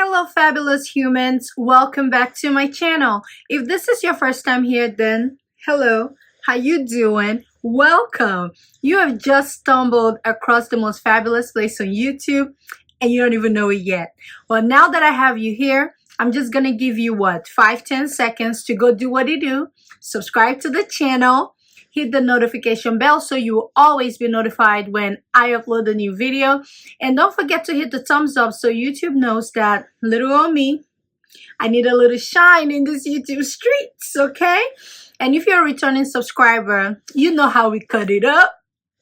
Hello fabulous humans, welcome back to my channel. If this is your first time here, then hello, how you doing? Welcome. You have just stumbled across the most fabulous place on YouTube and you don't even know it yet. Well, now that I have you here, I'm just gonna give you what, 5-10 seconds to go do what you do. Subscribe to the channel, hit the notification bell so you will always be notified when I upload a new video. And don't forget to hit the thumbs up so YouTube knows that little old me, I need a little shine in this YouTube streets, okay? And if you're a returning subscriber, you know how we cut it up.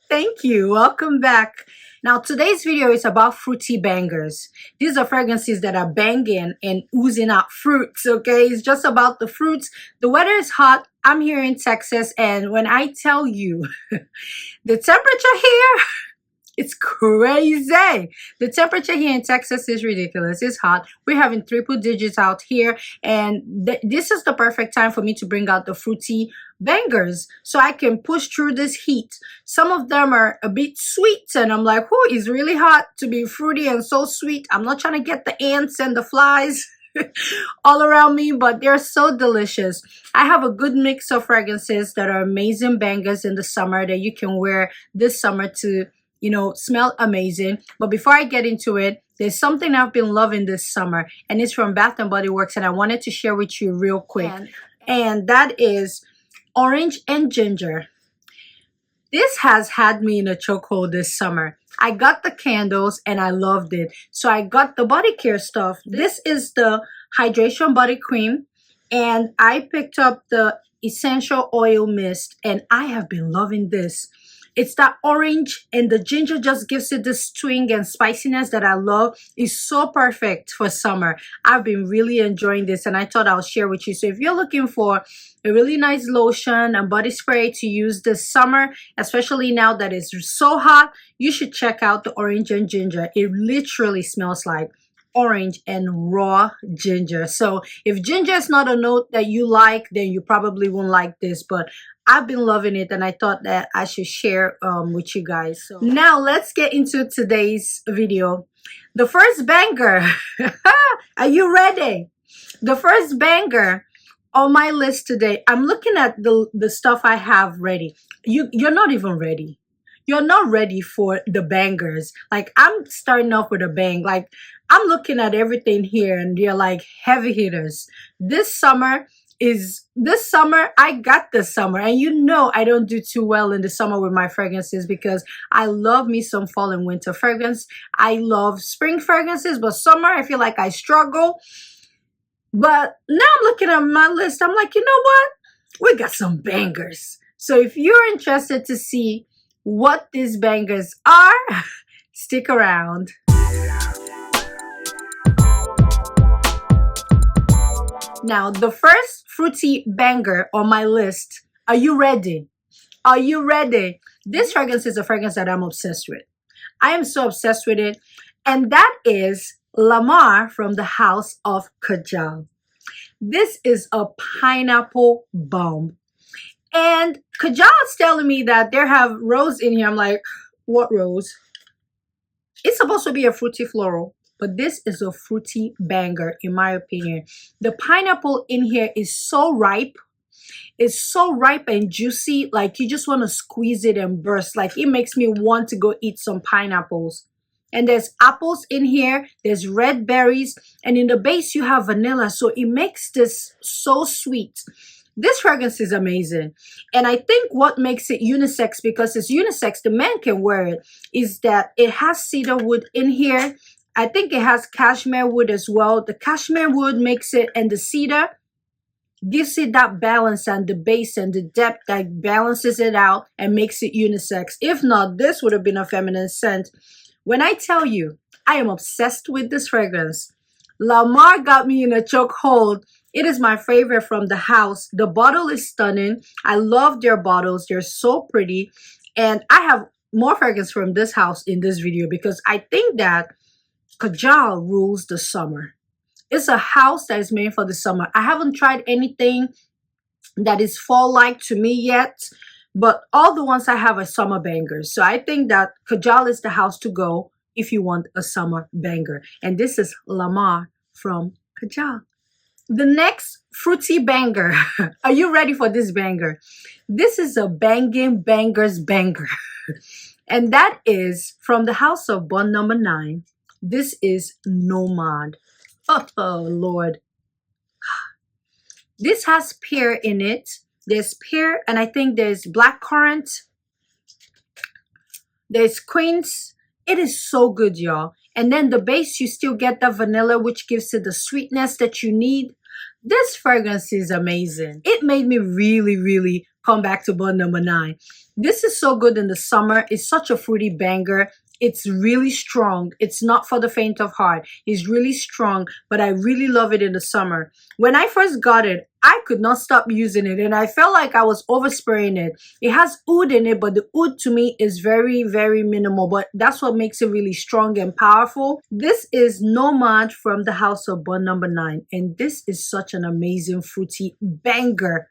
Thank you. Welcome back. Now, today's video is about fruity bangers. These are fragrances that are banging and oozing out fruits, okay? It's just about the fruits. The weather is hot. I'm here in Texas, and when I tell you the temperature here, it's crazy. The temperature here in Texas is ridiculous. It's hot. We're having triple digits out here, and this is the perfect time for me to bring out the fruity bangers so I can push through this heat. Some of them are a bit sweet, and I'm like, oh, it's really hot to be fruity and so sweet. I'm not trying to get the ants and the flies all around me, but they're so delicious. I have a good mix of fragrances that are amazing bangers in the summer that you can wear this summer to, you know, smell amazing. But before I get into it, there's something I've been loving this summer, and it's from Bath and Body Works, and I wanted to share with you real quick. And that is orange and ginger. This has had me in a chokehold this summer. I got the candles and I loved it. So I got the body care stuff. This is the hydration body cream, and I picked up the essential oil mist, and I have been loving this. It's that orange, and the ginger just gives it this twinge and spiciness that I love. It's so perfect for summer. I've been really enjoying this, and I thought I'll share with you. So if you're looking for a really nice lotion and body spray to use this summer, especially now that it's so hot, you should check out the orange and ginger. It literally smells like orange and raw ginger. So if ginger is not a note that you like, then you probably won't like this, but I've been loving it, and I thought that I should share with you guys. So now let's get into today's video. The first banger, are you ready? The first banger on my list today, I'm looking at the stuff I have ready. You're not even ready. You're not ready for the bangers. Like, I'm starting off with a bang. Like, I'm looking at everything here, and they're like heavy hitters. This summer, I got this summer, and you know I don't do too well in the summer with my fragrances because I love me some fall and winter fragrance. I love spring fragrances, but summer I feel like I struggle. But now I'm looking at my list, I'm like, you know what? We got some bangers. So if you're interested to see what these bangers are, stick around. Now, the first fruity banger on my list, are you ready? Are you ready? This fragrance is a fragrance that I'm obsessed with. I am so obsessed with it, and that is Lamar from the house of KAJAL. This is a pineapple bomb. And KAJAL is telling me that they have rose in here. I'm like, what rose? It's supposed to be a fruity floral, but this is a fruity banger in my opinion. The pineapple in here is so ripe. It's so ripe and juicy, like you just want to squeeze it and burst. Like, it makes me want to go eat some pineapples. And there's apples in here, there's red berries, and in the base you have vanilla, so it makes this so sweet. This fragrance is amazing, and I think what makes it unisex, because it's unisex, the man can wear it, is that it has cedar wood in here. I think it has cashmere wood as well. The cashmere wood makes it, and the cedar gives it that balance, and the base and the depth that balances it out and makes it unisex. If not, this would have been a feminine scent. When I tell you, I am obsessed with this fragrance. Lamar got me in a chokehold. It is my favorite from the house. The bottle is stunning. I love their bottles. They're so pretty. And I have more fragrance from this house in this video because I think that KAJAL rules the summer. It's a house that is made for the summer. I haven't tried anything that is fall-like to me yet, but all the ones I have are summer bangers. So I think that KAJAL is the house to go if you want a summer banger. And this is Lamar from KAJAL. The next fruity banger. Are you ready for this banger? This is a banging bangers banger. And that is from the house of Bond number 9. This is Nomad. Oh, Lord. This has pear in it. There's pear, and I think there's blackcurrant. There's quince. It is so good, y'all. And then the base, you still get the vanilla, which gives it the sweetness that you need. This fragrance is amazing. It made me really, really come back to Bond number 9. This is so good in the summer. It's such a fruity banger. It's really strong. It's not for the faint of heart. It's really strong, but I really love it in the summer. When I first got it, I could not stop using it, and I felt like I was overspraying it. It has oud in it, but the oud to me is very, very minimal, but that's what makes it really strong and powerful. This is Nomad from the house of Bond number 9, and this is such an amazing fruity banger.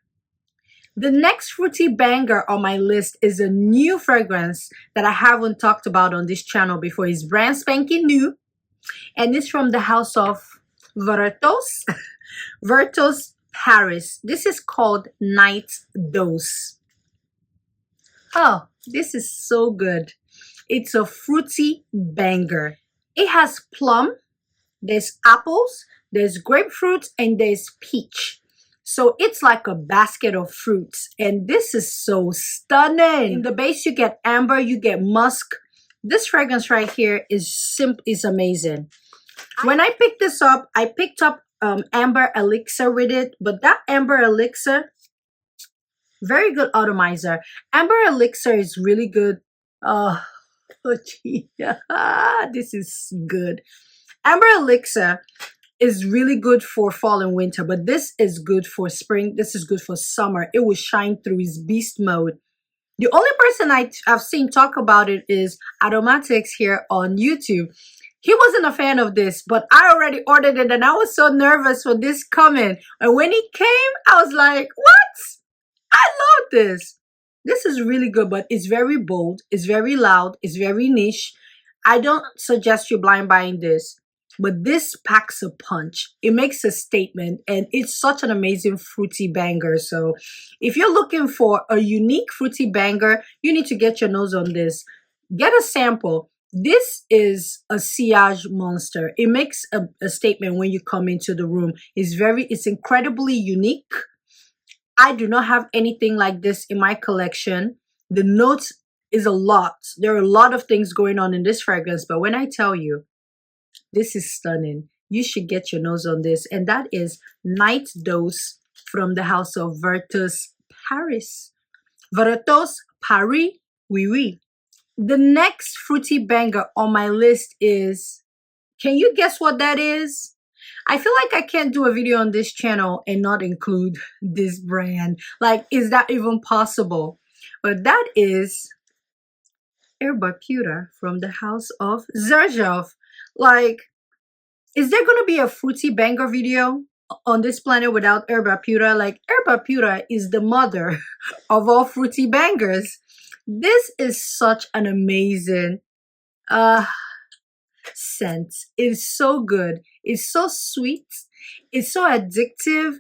The next fruity banger on my list is a new fragrance that I haven't talked about on this channel before. It's brand spanking new, and it's from the house of Virtus, Virtus Paris. This is called Night Dose. Oh, this is so good. It's a fruity banger. It has plum, there's apples, there's grapefruit, and there's peach. So it's like a basket of fruits, and this is so stunning. In the base, you get amber, you get musk. This fragrance right here is amazing. When I picked this up, I picked up amber elixir with it, but that amber elixir, very good atomizer. Amber elixir is really good. Oh gee, this is good. Amber elixir is really good for fall and winter, but this is good for spring. This is good for summer. It will shine through its beast mode. The only person I've seen talk about it is Aromatics here on YouTube. He wasn't a fan of this, but I already ordered it, and I was so nervous for this coming. And when it came, I was like, what? I love this. This is really good, but it's very bold. It's very loud. It's very niche. I don't suggest you blind buying this. But this packs a punch. It makes a statement, and it's such an amazing fruity banger. So if you're looking for a unique fruity banger, you need to get your nose on this. Get a sample. This is a sillage monster. It makes a statement when you come into the room. It's incredibly unique. I do not have anything like this in my collection. The notes is a lot. There are a lot of things going on in this fragrance, but when I tell you, this is stunning. You should get your nose on this. And that is Night Dose from the house of Virtus Paris. Virtus Paris, oui, oui. The next fruity banger on my list is, can you guess what that is? I feel like I can't do a video on this channel and not include this brand. Like, is that even possible? But that is Herbapura from the house of XERJOFF. Like, is there going to be a fruity banger video on this planet without Herbapura? Like, Herbapura is the mother of all fruity bangers. This is such an amazing scent. It's so good. It's so sweet. It's so addictive.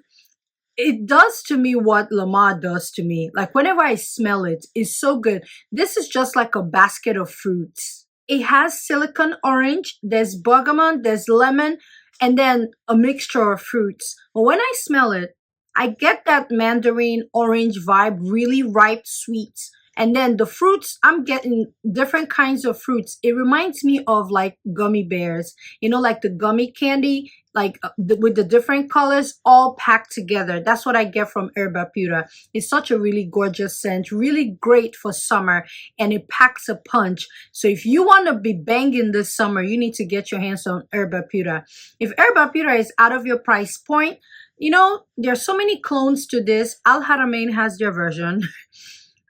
It does to me what Lamar does to me. Like, whenever I smell it, it's so good. This is just like a basket of fruits. It has silicon orange, there's bergamot, there's lemon, and then a mixture of fruits. But when I smell it, I get that mandarin orange vibe, really ripe, sweet. And then the fruits, I'm getting different kinds of fruits. It reminds me of like gummy bears, you know, like the gummy candy, like with the different colors all packed together. That's what I get from Herbapura. It's such a really gorgeous scent, really great for summer, and it packs a punch. So if you want to be banging this summer, you need to get your hands on Herbapura. If Herbapura is out of your price point, you know, there's so many clones to this. Al Haramain has their version.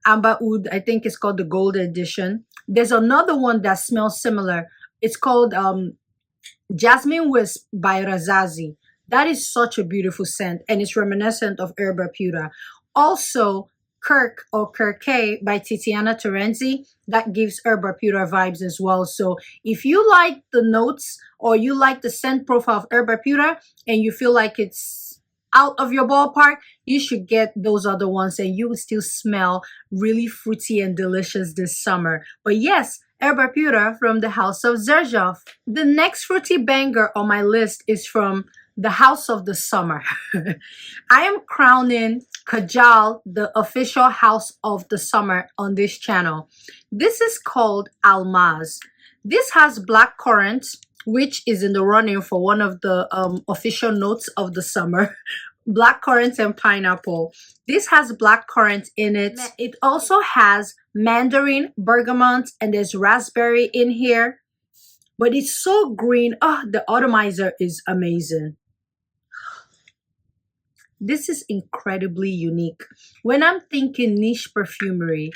Amba Oud, I think it's called the Gold Edition. There's another one that smells similar. It's called Jasmine Wisp by Razazi. That is such a beautiful scent, and it's reminiscent of Herbapura. Also, Kirk or Kirke by Titiana Terenzi. That gives Herbapura vibes as well. So if you like the notes or you like the scent profile of Herbapura and you feel like it's out of your ballpark, you should get those other ones and you will still smell really fruity and delicious this summer. But yes, Herbapura from the house of XERJOFF. The next fruity banger on my list is from the house of the summer. I am crowning KAJAL the official house of the summer on this channel. This is called Almaz. This has black currant, which is in the running for one of the official notes of the summer. Black currant and pineapple. This has black currant in it. It also has mandarin, bergamot, and there's raspberry in here. But it's so green. Oh, the atomizer is amazing. This is incredibly unique. When I'm thinking niche perfumery,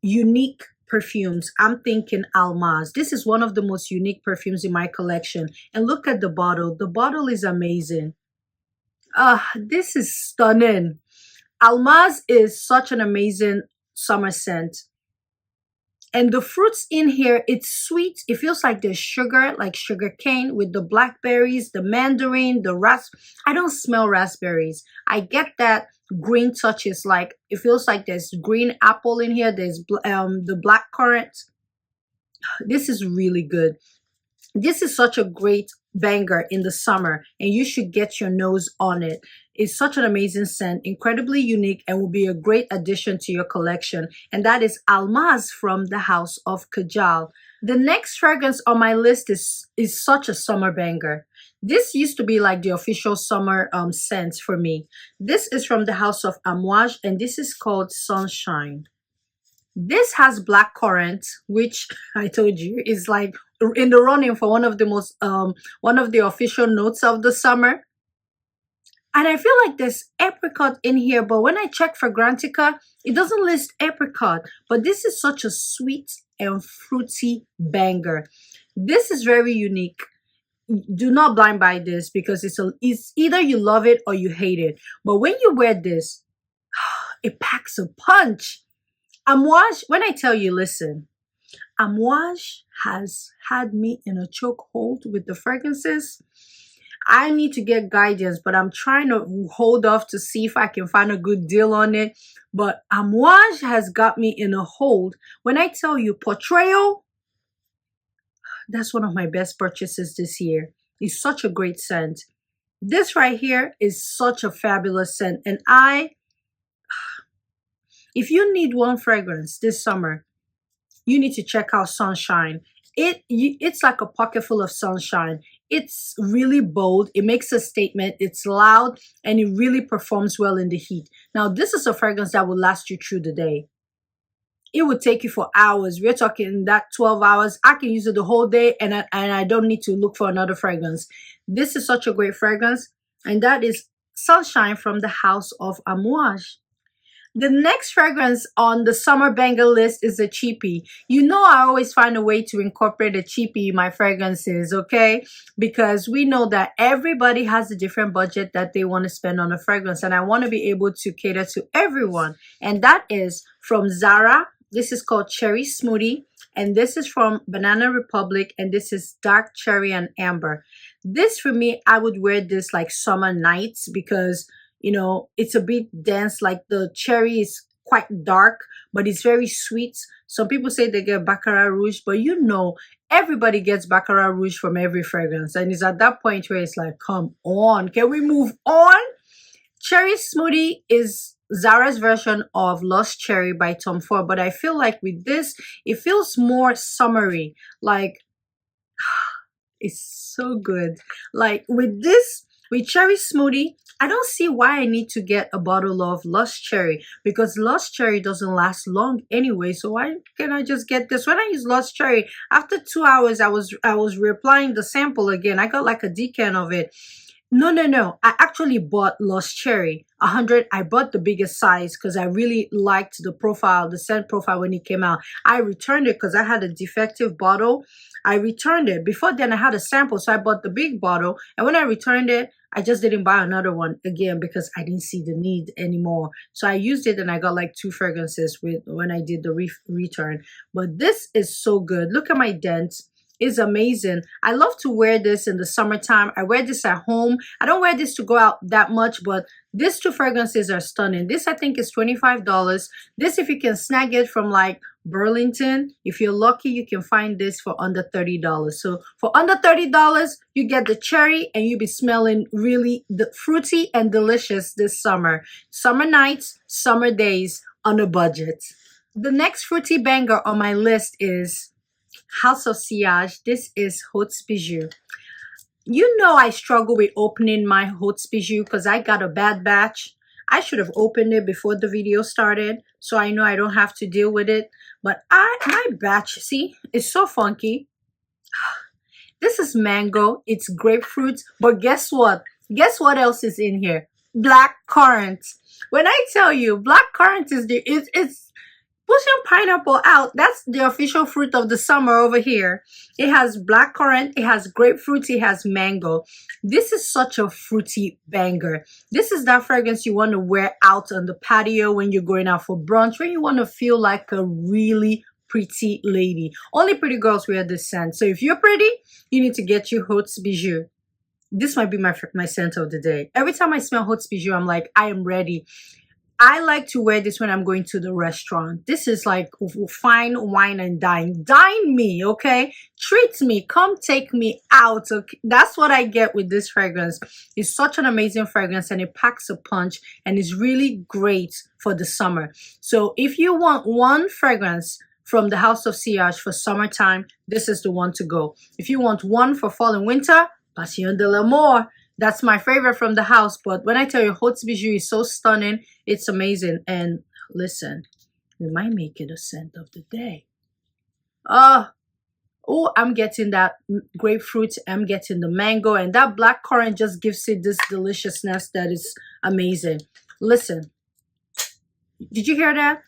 unique perfumes, I'm thinking Almaz. This is one of the most unique perfumes in my collection. And look at the bottle. The bottle is amazing. This is stunning. Almaz is such an amazing summer scent. And the fruits in here, it's sweet. It feels like there's sugar, like sugar cane with the blackberries, the mandarin, the I don't smell raspberries. I get that green touches, like it feels like there's green apple in here. There's the black currant. This is really good. This is such a great banger in the summer and you should get your nose on it. It's such an amazing scent, incredibly unique, and will be a great addition to your collection. And that is Almaz from the house of KAJAL. The next fragrance on my list is such a summer banger. This used to be like the official summer scent for me. This is from the house of Almaz and this is called Sunshine. This has black currant, which I told you is like in the running for one of the official notes of the summer. And I feel like there's apricot in here, but when I check Fragrantica, it doesn't list apricot. But this is such a sweet and fruity banger. This is very unique. Do not blind buy this because it's either you love it or you hate it. But when you wear this, it packs a punch. Amouage, when I tell you, listen, Amouage has had me in a chokehold with the fragrances. I need to get guidance, but I'm trying to hold off to see if I can find a good deal on it. But Amouage has got me in a hold. When I tell you Portrayal, that's one of my best purchases this year. It's such a great scent. This right here is such a fabulous scent. And if you need one fragrance this summer, you need to check out Sunshine. It's like a pocket full of sunshine. It's really bold. It makes a statement. It's loud and it really performs well in the heat. Now, this is a fragrance that will last you through the day. It would take you for hours. We're talking that 12 hours. I can use it the whole day and I don't need to look for another fragrance. This is such a great fragrance. And that is Sunshine from the house of Amouage. The next fragrance on the summer banger list is a cheapie. You know I always find a way to incorporate a cheapie in my fragrances, okay? Because we know that everybody has a different budget that they want to spend on a fragrance. And I want to be able to cater to everyone. And that is from ZARA. This is called Cherry Smoothie. And this is from Banana Republic. And this is Dark Cherry and Amber. This for me, I would wear this like summer nights because you know, it's a bit dense, like the cherry is quite dark, but it's very sweet. Some people say they get Baccarat Rouge, but you know, everybody gets Baccarat Rouge from every fragrance. And it's at that point where it's like, come on, can we move on? Cherry Smoothie is Zara's version of Lost Cherry by Tom Ford, but I feel like with this, it feels more summery. Like, it's so good. Like with this, with Cherry Smoothie, I don't see why I need to get a bottle of Lost Cherry because Lost Cherry doesn't last long anyway. So why can't I just get this? When I use Lost Cherry, after 2 hours, I was reapplying the sample again. I got like a decan of it. No. I actually bought Lost Cherry 100. I bought the biggest size because I really liked the profile, the scent profile when it came out. I returned it because I had a defective bottle. I returned it. Before then, I had a sample, so I bought the big bottle. And when I returned it, I just didn't buy another one again because I didn't see the need anymore. So I used it and I got like 2 fragrances with when I did the return. But this is so good. Look at my dent. Is amazing. I love to wear this in the summertime. I wear this at home. I don't wear this to go out that much, but these 2 fragrances are stunning. This I think is $25. This, if you can snag it from like Burlington, if you're lucky, you can find this for under $30. So for under $30, you get the cherry and you'll be smelling really fruity and delicious this summer. Summer nights, summer days on a budget. The next fruity banger on my list is House of Sillage. This is HAUTS Bijou. You know I struggle with opening my HAUTS Bijou because I got a bad batch. I should have opened it before the video started so I know I don't have to deal with it. But my batch, see, is so funky. This is mango. It's grapefruit. But guess what? Guess what else is in here? Black currant. When I tell you black currant is it's pushing pineapple out. That's the official fruit of the summer over here. It has black currant, it has grapefruit, it has mango. This is such a fruity banger. This is that fragrance you want to wear out on the patio when you're going out for brunch, when you want to feel like a really pretty lady. Only pretty girls wear this scent. So if you're pretty, you need to get your HAUTS Bijou. This might be my scent of the day. Every time I smell HAUTS Bijou, I'm like, I am ready. I like to wear this when I'm going to the restaurant. This is like fine wine and dine. Dine me, okay? Treat me. Come take me out. Okay? That's what I get with this fragrance. It's such an amazing fragrance and it packs a punch and is really great for the summer. So if you want one fragrance from the House of Sillage for summertime, this is the one to go. If you want one for fall and winter, Passion de l'Amour. That's my favorite from the house. But when I tell you HAUTS Bijou is so stunning, it's amazing. And listen, we might make it a scent of the day. Oh, I'm getting that grapefruit. I'm getting the mango. And that black currant just gives it this deliciousness that is amazing. Listen, did you hear that?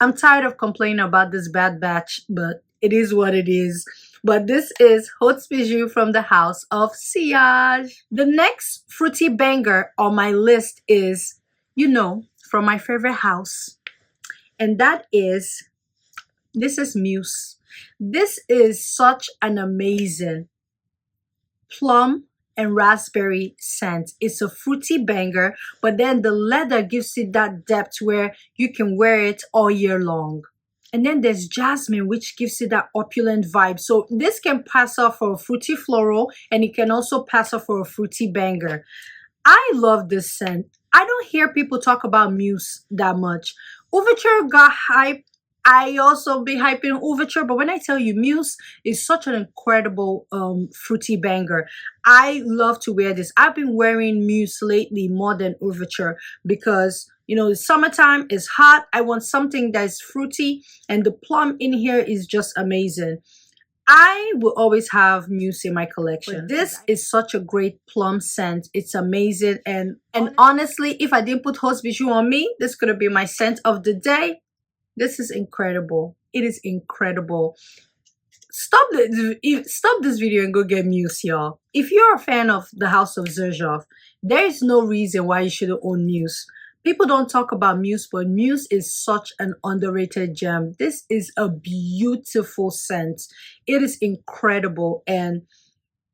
I'm tired of complaining about this bad batch, but it is what it is. But this is HAUTS Bijou from the House of Sillage. The next fruity banger on my list is, you know, from my favorite house. And that is, this is Muse. This is such an amazing plum and raspberry scent. It's a fruity banger, but then the leather gives it that depth where you can wear it all year long. And then there's jasmine, which gives it that opulent vibe. So this can pass off for a fruity floral, and it can also pass off for a fruity banger. I love this scent. I don't hear people talk about Muse that much. Overture got hype. I also be hyping Overture, but when I tell you Muse is such an incredible fruity banger. I love to wear this. I've been wearing Muse lately more than Overture because, you know, the summertime is hot. I want something that's fruity, and the plum in here is just amazing. I will always have Muse in my collection. But this is such a great plum scent. It's amazing. And honestly, if I didn't put HAUTS Bijou on me, this could have been my scent of the day. This is incredible. It is incredible. Stop this video and go get Muse, y'all. If you're a fan of the House of XERJOFF, there is no reason why you should own Muse. People don't talk about Muse, but Muse is such an underrated gem. This is a beautiful scent. It is incredible and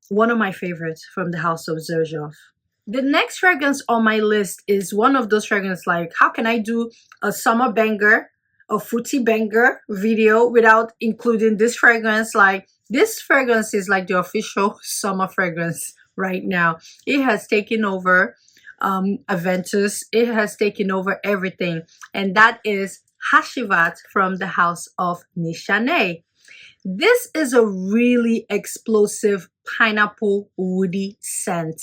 one of my favorites from the House of XERJOFF. The next fragrance on my list is one of those fragrances like, how can I do a summer banger, a fruity banger video without including this fragrance? Like, this fragrance is like the official summer fragrance right now. It has taken over Aventus. It has taken over everything, and that is Hashivat from the House of Nishane. This is a really explosive pineapple woody scent.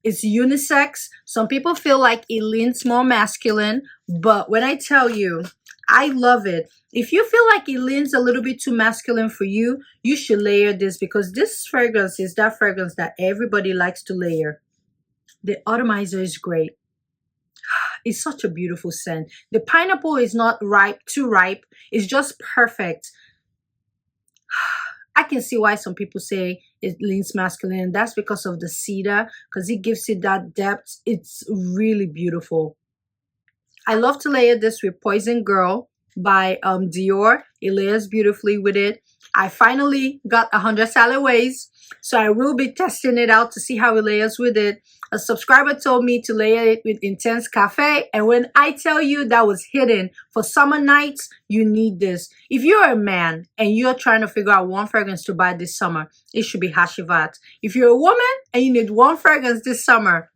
It's unisex. Some people feel like it leans more masculine, but when I tell you, I love it. If you feel like it leans a little bit too masculine for you, you should layer this, because this fragrance is that fragrance that everybody likes to layer. The atomizer is great. It's such a beautiful scent. The pineapple is not ripe, too ripe. It's just perfect. I can see why some people say it leans masculine. That's because of the cedar, because it gives it that depth. It's really beautiful. I love to layer this with Poison Girl by Dior. It layers beautifully with it. I finally got 100 salad ways, so I will be testing it out to see how it layers with it. A subscriber told me to layer it with Intense Cafe, and when I tell you that was hidden for summer nights, you need this. If you're a man and you're trying to figure out one fragrance to buy this summer, it should be Hashivat. If you're a woman and you need one fragrance this summer,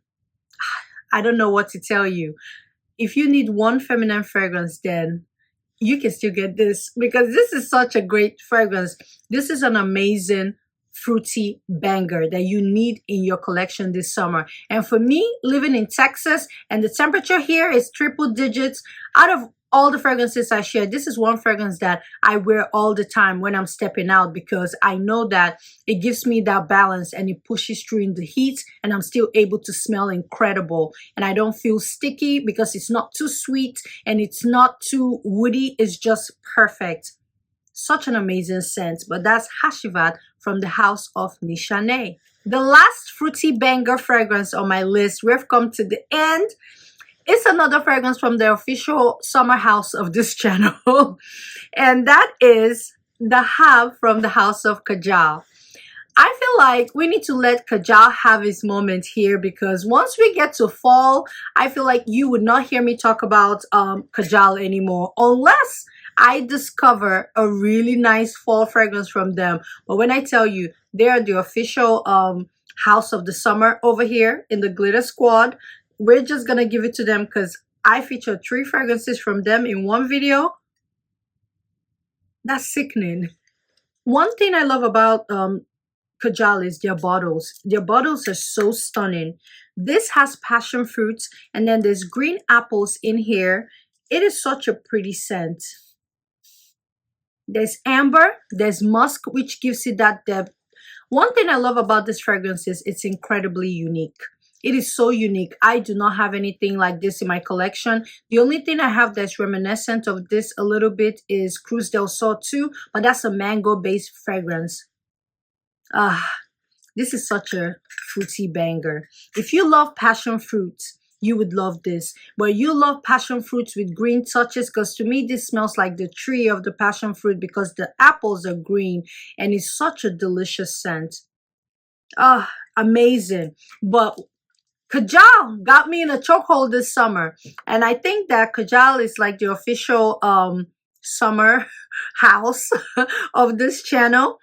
I don't know what to tell you. If you need one feminine fragrance, then you can still get this, because this is such a great fragrance. This is an amazing fruity banger that you need in your collection this summer. And for me, living in Texas and the temperature here is triple digits, out of all the fragrances I share, this is one fragrance that I wear all the time when I'm stepping out, because I know that it gives me that balance and it pushes through in the heat, and I'm still able to smell incredible. And I don't feel sticky because it's not too sweet and it's not too woody. It's just perfect. Such an amazing scent. But that's Hashivat from the house of Nishane. The last fruity banger fragrance on my list, we've come to the end. It's another fragrance from the official summer house of this channel. And that is DAHAB from the house of KAJAL. I feel like we need to let KAJAL have his moment here, because once we get to fall, I feel like you would not hear me talk about KAJAL anymore, unless I discover a really nice fall fragrance from them. But when I tell you, they are the official house of the summer over here in the Glitter Squad. We're just gonna give it to them because I featured 3 fragrances from them in one video. That's sickening. One thing I love about KAJAL is their bottles. Their bottles are so stunning. This has passion fruits, and then there's green apples in here. It is such a pretty scent. There's amber, there's musk, which gives it that depth. One thing I love about this fragrance is it's incredibly unique. It is so unique. I do not have anything like this in my collection. The only thing I have that's reminiscent of this a little bit is Cruz del Sol 2, but that's a mango-based fragrance. This is such a fruity banger. If you love passion fruits, you would love this. But you love passion fruits with green touches, because to me this smells like the tree of the passion fruit, because the apples are green, and it's such a delicious scent. Amazing. But KAJAL got me in a chokehold this summer, and I think that KAJAL is like the official summer house of this channel.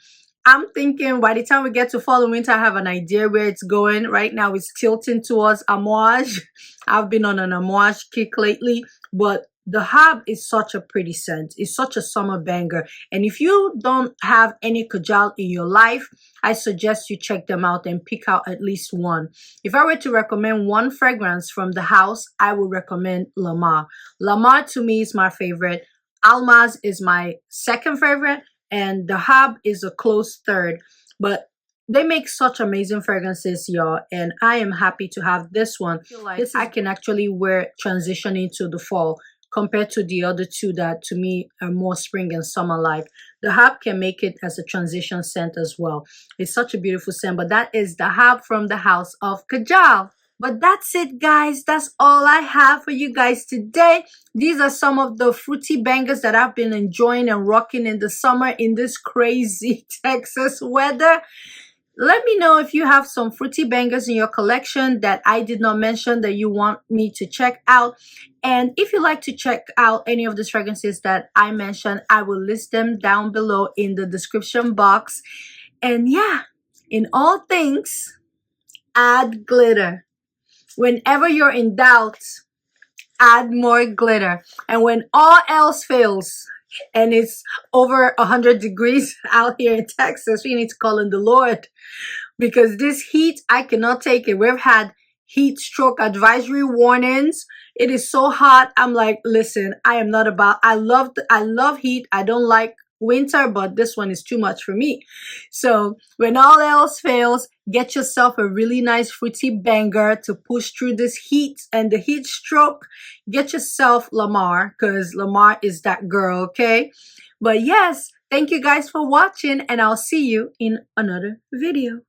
I'm thinking by the time we get to fall and winter, I have an idea where it's going. Right now it's tilting towards Amouage. I've been on an Amouage kick lately, but DAHAB is such a pretty scent. It's such a summer banger. And if you don't have any KAJAL in your life, I suggest you check them out and pick out at least one. If I were to recommend one fragrance from the house, I would recommend Lamar. Lamar to me is my favorite. Almaz is my second favorite, and DAHAB is a close third. But they make such amazing fragrances, y'all, and I am happy to have this one. I feel like I can actually wear transitioning to the fall, compared to the other two that to me are more spring and summer like. DAHAB can make it as a transition scent as well. It's such a beautiful scent. But that is DAHAB from the house of KAJAL. But that's it, guys. That's all I have for you guys today. These are some of the fruity bangers that I've been enjoying and rocking in the summer in this crazy Texas weather. Let me know if you have some fruity bangers in your collection that I did not mention that you want me to check out. And if you like to check out any of these fragrances that I mentioned, I will list them down below in the description box. And yeah, in all things, add glitter. Whenever you're in doubt, add more glitter. And when all else fails, and it's over 100 degrees out here in Texas, we need to call in the Lord, because this heat, I cannot take it. We've had heat stroke advisory warnings. It is so hot. I'm like, listen, I am not about, I love heat. I don't like winter, but this one is too much for me. So when all else fails, get yourself a really nice fruity banger to push through this heat and the heat stroke. Get yourself Lamar, because Lamar is that girl, okay? But yes, thank you guys for watching, and I'll see you in another video.